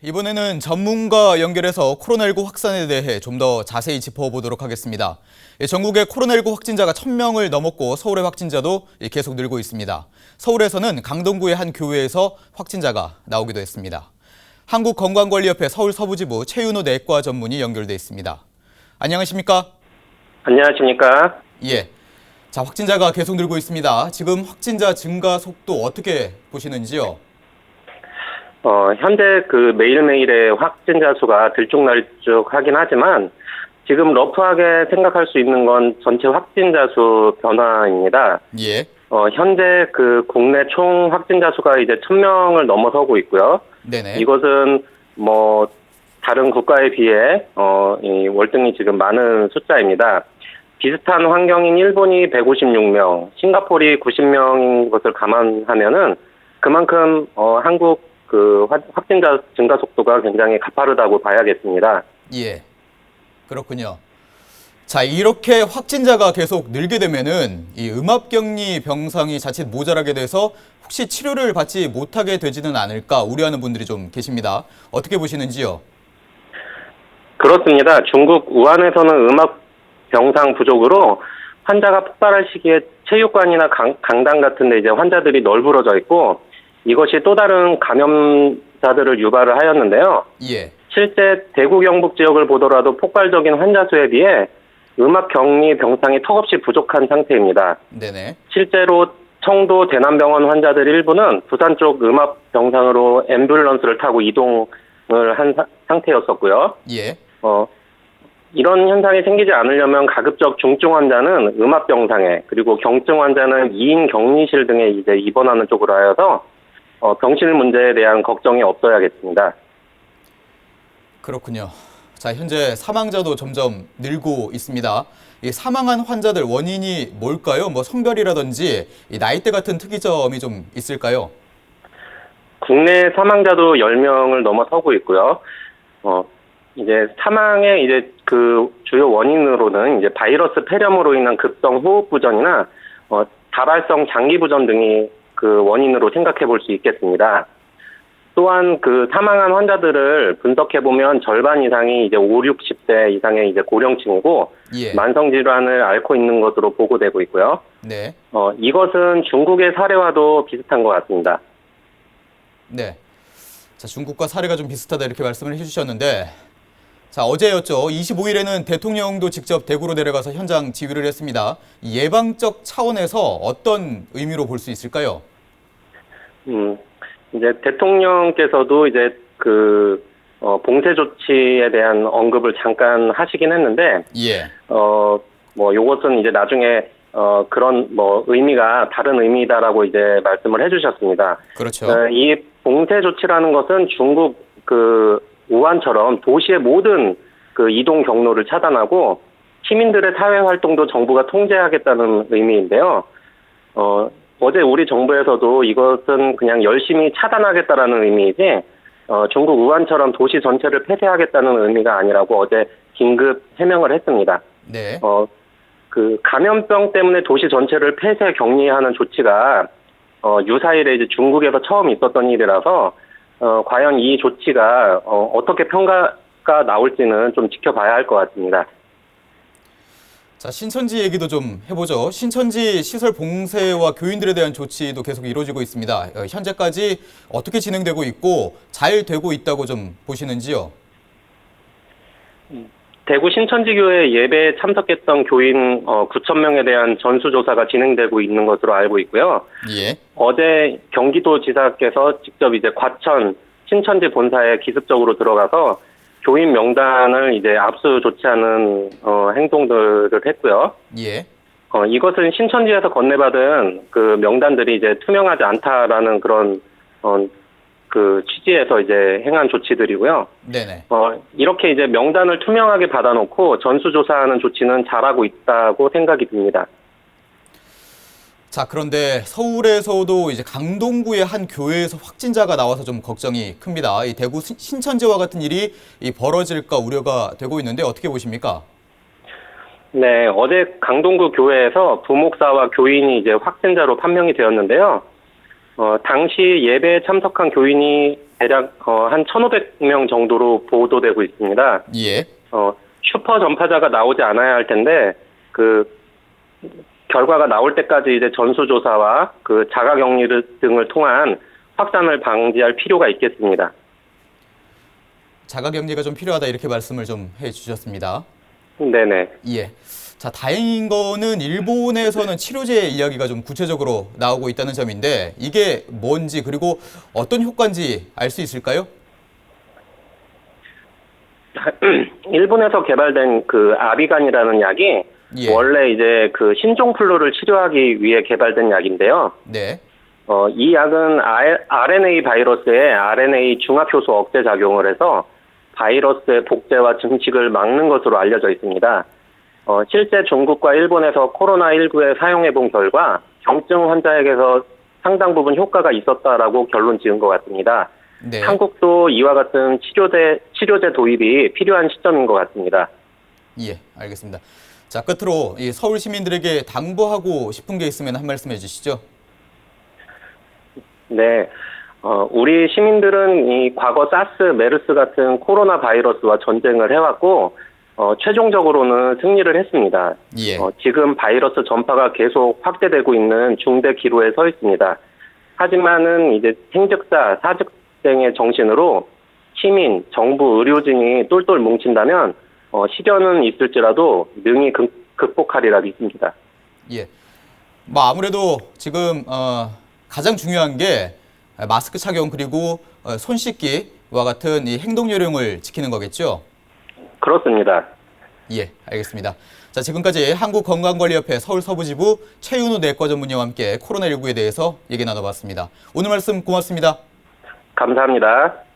이번에는 전문가 연결해서 코로나19 확산에 대해 좀 더 자세히 짚어보도록 하겠습니다. 전국에 코로나19 확진자가 1,000명을 넘었고 서울의 확진자도 계속 늘고 있습니다. 서울에서는 강동구의 한 교회에서 확진자가 나오기도 했습니다. 한국건강관리협회 서울서부지부 최윤호 내과 전문의 연결돼 있습니다. 안녕하십니까? 안녕하십니까? 예. 자, 확진자가 계속 늘고 있습니다. 지금 확진자 증가 속도 어떻게 보시는지요? 현재 매일매일의 확진자 수가 들쭉날쭉하긴 하지만 지금 러프하게 생각할 수 있는 건 전체 확진자 수 변화입니다. 예. 현재 국내 총 확진자 수가 이제 1,000명을 넘어서고 있고요. 네네. 이것은 다른 국가에 비해 이 월등히 지금 많은 숫자입니다. 비슷한 환경인 일본이 156명, 싱가포르이 90명인 것을 감안하면은 그만큼 한국 확진자 증가 속도가 굉장히 가파르다고 봐야겠습니다. 예, 그렇군요. 자, 이렇게 확진자가 계속 늘게 되면은 이 음압격리 병상이 자칫 모자라게 돼서 혹시 치료를 받지 못하게 되지는 않을까 우려하는 분들이 좀 계십니다. 어떻게 보시는지요? 그렇습니다. 중국 우한에서는 음압 병상 부족으로 환자가 폭발할 시기에 체육관이나 강당 같은 데 이제 환자들이 널브러져 있고 이것이 또 다른 감염자들을 유발을 하였는데요. 예. 실제 대구 경북 지역을 보더라도 폭발적인 환자 수에 비해 음압 격리 병상이 턱없이 부족한 상태입니다. 네네. 실제로 청도 대남병원 환자들 일부는 부산 쪽 음압 병상으로 앰뷸런스를 타고 이동을 한 상태였었고요. 예. 이런 현상이 생기지 않으려면 가급적 중증 환자는 음압 병상에 그리고 경증 환자는 2인 격리실 등에 이제 입원하는 쪽으로 하여서 병실 문제에 대한 걱정이 없어야겠습니다. 그렇군요. 자, 현재 사망자도 점점 늘고 있습니다. 이 사망한 환자들 원인이 뭘까요? 뭐 성별이라든지 이 나이대 같은 특이점이 좀 있을까요? 국내 사망자도 10명을 넘어서고 있고요. 이제 사망의 이제 주요 원인으로는 이제 바이러스 폐렴으로 인한 급성 호흡 부전이나 다발성 장기 부전 등이 원인으로 생각해 볼 수 있겠습니다. 또한 사망한 환자들을 분석해 보면 절반 이상이 이제 5, 60대 이상의 이제 고령층이고 예. 만성 질환을 앓고 있는 것으로 보고되고 있고요. 네. 이것은 중국의 사례와도 비슷한 것 같습니다. 네. 자, 중국과 사례가 좀 비슷하다 이렇게 말씀을 해주셨는데, 자, 어제였죠. 25일에는 대통령도 직접 대구로 내려가서 현장 지휘를 했습니다. 이 예방적 차원에서 어떤 의미로 볼 수 있을까요? 이제 대통령께서도 이제 봉쇄 조치에 대한 언급을 잠깐 하시긴 했는데, 예. 요것은 이제 나중에 그런 의미가 다른 의미다라고 이제 말씀을 해주셨습니다. 그렇죠. 이 봉쇄 조치라는 것은 중국 우한처럼 도시의 모든 이동 경로를 차단하고 시민들의 사회 활동도 정부가 통제하겠다는 의미인데요. 어제 우리 정부에서도 이것은 그냥 열심히 차단하겠다라는 의미이지 중국 우한처럼 도시 전체를 폐쇄하겠다는 의미가 아니라고 어제 긴급 해명을 했습니다. 네. 감염병 때문에 도시 전체를 폐쇄 격리하는 조치가 유사일에 이제 중국에서 처음 있었던 일이라서 과연 이 조치가 어떻게 평가가 나올지는 좀 지켜봐야 할 것 같습니다. 자, 신천지 얘기도 좀 해보죠. 신천지 시설 봉쇄와 교인들에 대한 조치도 계속 이루어지고 있습니다. 현재까지 어떻게 진행되고 있고 잘 되고 있다고 좀 보시는지요? 대구 신천지교회 예배에 참석했던 교인 9,000명에 대한 전수조사가 진행되고 있는 것으로 알고 있고요. 예. 어제 경기도지사께서 직접 이제 과천 신천지 본사에 기습적으로 들어가서 교인 명단을 이제 압수 조치하는 행동들을 했고요. 예. 이것은 신천지에서 건네받은 명단들이 이제 투명하지 않다라는 그런 취지에서 이제 행한 조치들이고요. 네네. 이렇게 이제 명단을 투명하게 받아놓고 전수조사하는 조치는 잘하고 있다고 생각이 듭니다. 자, 그런데 서울에서도 이제 강동구의 한 교회에서 확진자가 나와서 좀 걱정이 큽니다. 이 대구 신천지와 같은 일이 벌어질까 우려가 되고 있는데 어떻게 보십니까? 네, 어제 강동구 교회에서 부목사와 교인이 이제 확진자로 판명이 되었는데요. 당시 예배에 참석한 교인이 대략 한 1,500명 정도로 보도되고 있습니다. 예. 슈퍼 전파자가 나오지 않아야 할 텐데 그 결과가 나올 때까지 이제 전수조사와 그 자가격리 등을 통한 확산을 방지할 필요가 있겠습니다. 자가격리가 좀 필요하다 이렇게 말씀을 좀 해주셨습니다. 네네. 예. 자, 다행인 거는 일본에서는 치료제 이야기가 좀 구체적으로 나오고 있다는 점인데 이게 뭔지 그리고 어떤 효과인지 알 수 있을까요? 일본에서 개발된 그 아비간이라는 약이 예. 원래 이제 그 신종플루를 치료하기 위해 개발된 약인데요. 네. 이 약은 RNA 바이러스의 RNA 중합효소 억제 작용을 해서 바이러스의 복제와 증식을 막는 것으로 알려져 있습니다. 실제 중국과 일본에서 코로나19에 사용해 본 결과 경증 환자에게서 상당 부분 효과가 있었다라고 결론 지은 것 같습니다. 네. 한국도 이와 같은 치료제 도입이 필요한 시점인 것 같습니다. 예, 알겠습니다. 자, 끝으로 이 서울 시민들에게 당부하고 싶은 게 있으면 한 말씀 해주시죠. 네. 우리 시민들은 이 과거 사스, 메르스 같은 코로나 바이러스와 전쟁을 해왔고, 최종적으로는 승리를 했습니다. 예. 지금 바이러스 전파가 계속 확대되고 있는 중대 기로에 서 있습니다. 하지만은 이제 생즉사, 사즉생의 정신으로 시민, 정부, 의료진이 똘똘 뭉친다면, 시련은 있을지라도 능히 극복하리라 믿습니다. 예. 뭐 아무래도 지금 가장 중요한 게 마스크 착용 그리고 손 씻기와 같은 이 행동 요령을 지키는 거겠죠? 그렇습니다. 예, 알겠습니다. 자, 지금까지 한국건강관리협회 서울서부지부 최윤우 내과 전문의와 함께 코로나19에 대해서 얘기 나눠봤습니다. 오늘 말씀 고맙습니다. 감사합니다.